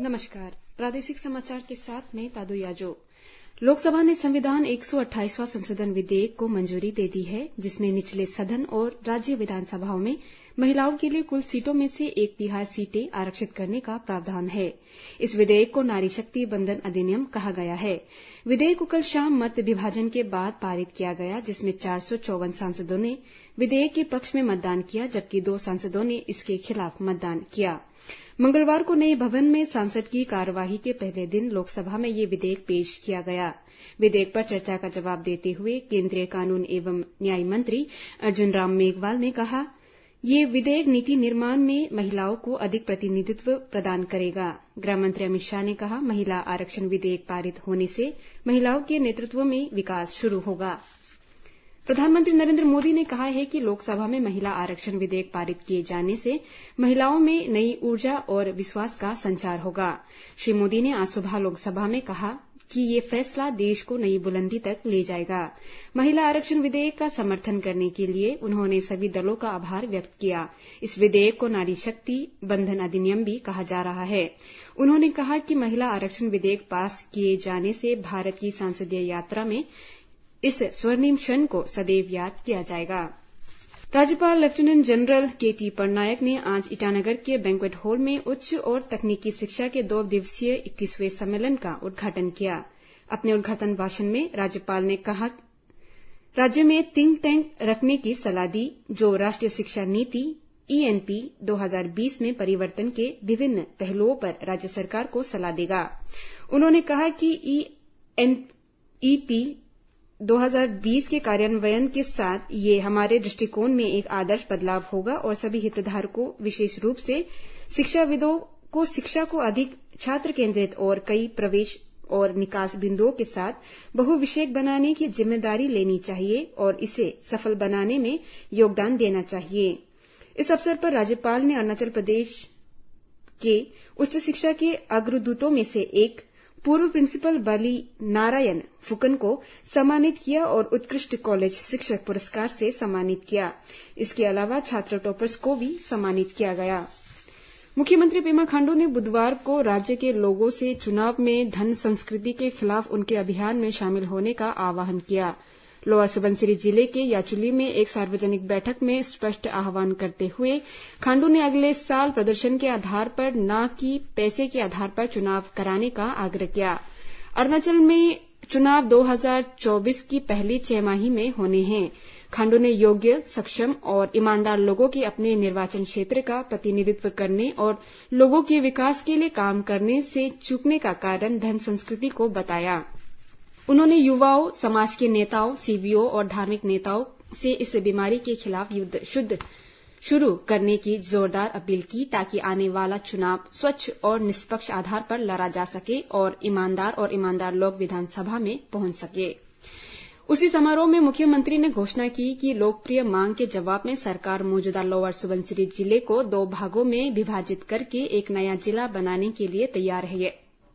नमस्कार। प्रादेशिक समाचार के साथ मैं तादू याजो। लोकसभा ने संविधान 128वां संशोधन विधेयक को मंजूरी दे दी है, जिसमें निचले सदन और राज्य विधानसभाओं में महिलाओं के लिए कुल सीटों में से 1/3 सीटें आरक्षित करने का प्रावधान है। इस विधेयक को नारी शक्ति बंधन अधिनियम कहा गया है। विधेयक को कल शाम मत विभाजन के बाद पारित किया गया, जिसमें 454 सांसदों ने विधेयक के पक्ष में मतदान किया, जबकि 2 सांसदों ने इसके खिलाफ मतदान किया। मंगलवार को नए भवन में संसद की कार्यवाही के पहले दिन लोकसभा में ये विधेयक पेश किया गया। विधेयक पर चर्चा का जवाब देते हुए केंद्रीय कानून एवं न्याय मंत्री अर्जुन राम मेघवाल ने कहा, ये विधेयक नीति निर्माण में महिलाओं को अधिक प्रतिनिधित्व प्रदान करेगा। गृह मंत्री अमित शाह ने कहा, महिला आरक्षण विधेयक पारित होने से महिलाओं के नेतृत्व में विकास शुरू होगा। प्रधानमंत्री नरेंद्र मोदी ने कहा है कि लोकसभा में महिला आरक्षण विधेयक पारित किए जाने से महिलाओं में नई ऊर्जा और विश्वास का संचार होगा। श्री मोदी ने आज सुबह लोकसभा में कहा कि ये फैसला देश को नई बुलंदी तक ले जाएगा। महिला आरक्षण विधेयक का समर्थन करने के लिए उन्होंने सभी दलों का आभार व्यक्त किया। इस विधेयक को नारी शक्ति बंधन अधिनियम भी कहा जा रहा है। उन्होंने कहा कि महिला आरक्षण विधेयक पास किए जाने से भारत की संसदीय यात्रा में इस स्वर्णिम क्षण को सदैव याद किया जाएगा। राज्यपाल लेफ्टिनेंट जनरल केटी पटनायक ने आज ईटानगर के बैंक्वेट हॉल में उच्च और तकनीकी शिक्षा के 2 दिवसीय 21वें सम्मेलन का उद्घाटन किया। अपने उद्घाटन भाषण में राज्यपाल ने कहा, राज्य में थिंक टैंक रखने की सलाह दी, जो राष्ट्रीय शिक्षा नीति ENP 2020 में परिवर्तन के विभिन्न पहलुओं पर राज्य सरकार को सलाह देगा। उन्होंने कहा कि ENP 2020 के कार्यान्वयन के साथ ये हमारे दृष्टिकोण में एक आदर्श बदलाव होगा और सभी हितधारकों, विशेष रूप से शिक्षाविदों को शिक्षा को अधिक छात्र केंद्रित और कई प्रवेश और निकास बिंदुओं के साथ बहुविषयक बनाने की जिम्मेदारी लेनी चाहिए और इसे सफल बनाने में योगदान देना चाहिए। इस अवसर पर राज्यपाल ने अरुणाचल प्रदेश के उच्च शिक्षा के अग्रदूतों में से एक पूर्व प्रिंसिपल बली नारायण फुकन को सम्मानित किया और उत्कृष्ट कॉलेज शिक्षक पुरस्कार से सम्मानित किया। इसके अलावा छात्र टॉपर्स को भी सम्मानित किया गया। मुख्यमंत्री पेमा खांडू ने बुधवार को राज्य के लोगों से चुनाव में धन संस्कृति के खिलाफ उनके अभियान में शामिल होने का आह्वान किया। लोअर सुबनसिरी जिले के याचुली में एक सार्वजनिक बैठक में स्पष्ट आह्वान करते हुए खांडू ने अगले साल प्रदर्शन के आधार पर न कि पैसे के आधार पर चुनाव कराने का आग्रह किया। अरुणाचल में चुनाव 2024 की पहली 6 माही में होने हैं। खांडू ने योग्य, सक्षम और ईमानदार लोगों के अपने निर्वाचन क्षेत्र का प्रतिनिधित्व करने और लोगों के विकास के लिए काम करने से चूकने का कारण धन संस्कृति को बताया। उन्होंने युवाओं, समाज के नेताओं, CBO और धार्मिक नेताओं से इस बीमारी के खिलाफ युद्ध शुरू करने की जोरदार अपील की, ताकि आने वाला चुनाव स्वच्छ और निष्पक्ष आधार पर लड़ा जा सके और ईमानदार लोग विधानसभा में पहुंच सके। उसी समारोह में मुख्यमंत्री ने घोषणा की कि लोकप्रिय मांग के जवाब में सरकार मौजूदा लोअर सुबनसिरी जिले को 2 भागों में विभाजित करके एक नया जिला बनाने के लिए तैयार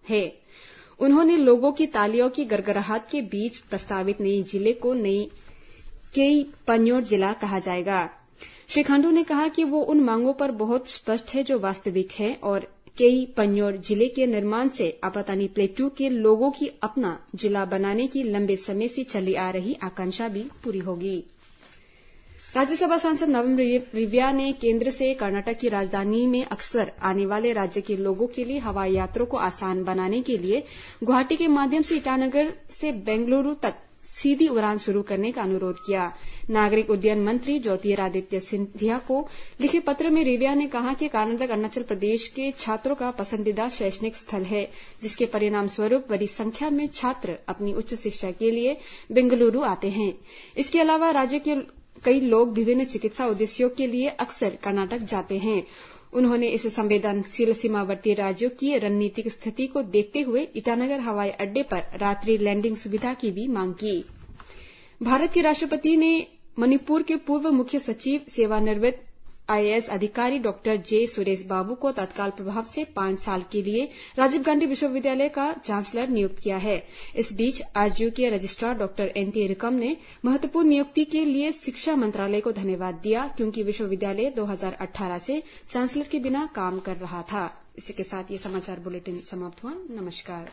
है। उन्होंने लोगों की तालियों की गड़गड़ाहट के बीच प्रस्तावित नई जिले को केई पन्योर जिला कहा जाएगा। श्री खांडू ने कहा कि वो उन मांगों पर बहुत स्पष्ट है जो वास्तविक है और केई पन्योर जिले के निर्माण से आपातानी प्लेटू के लोगों की अपना जिला बनाने की लंबे समय से चली आ रही आकांक्षा भी पूरी होगी। राज्यसभा सांसद नवम रिविया ने केंद्र से कर्नाटक की राजधानी में अक्सर आने वाले राज्य के लोगों के लिए हवाई यात्रा को आसान बनाने के लिए गुवाहाटी के माध्यम से ईटानगर से बेंगलुरु तक सीधी उड़ान शुरू करने का अनुरोध किया। नागरिक उड्डयन मंत्री ज्योतिरादित्य सिंधिया को लिखे पत्र में रिविया ने कहा कि कर्नाटक अरुणाचल प्रदेश के छात्रों का पसंदीदा शैक्षणिक स्थल है, जिसके परिणाम स्वरूप बड़ी संख्या में छात्र अपनी उच्च शिक्षा के लिए बेंगलुरु आते हैं। इसके अलावा राज्य के कई लोग विभिन्न चिकित्सा उद्देश्यों के लिए अक्सर कर्नाटक जाते हैं। उन्होंने इस संवेदनशील सीमावर्ती राज्यों की रणनीतिक स्थिति को देखते हुए ईटानगर हवाई अड्डे पर रात्रि लैंडिंग सुविधा की भी मांग की। भारत के राष्ट्रपति ने मणिपुर के पूर्व मुख्य सचिव सेवानिवृत्त IAS अधिकारी डॉक्टर जे सुरेश बाबू को तत्काल प्रभाव से 5 साल के लिए राजीव गांधी विश्वविद्यालय का चांसलर नियुक्त किया है। इस बीच आरजीयू के रजिस्ट्रार डॉक्टर NT रिकम ने महत्वपूर्ण नियुक्ति के लिए शिक्षा मंत्रालय को धन्यवाद दिया, क्योंकि विश्वविद्यालय 2018 से चांसलर के बिना काम कर रहा था। इसी के साथ ये समाचार बुलेटिन समाप्त हुआ। नमस्कार।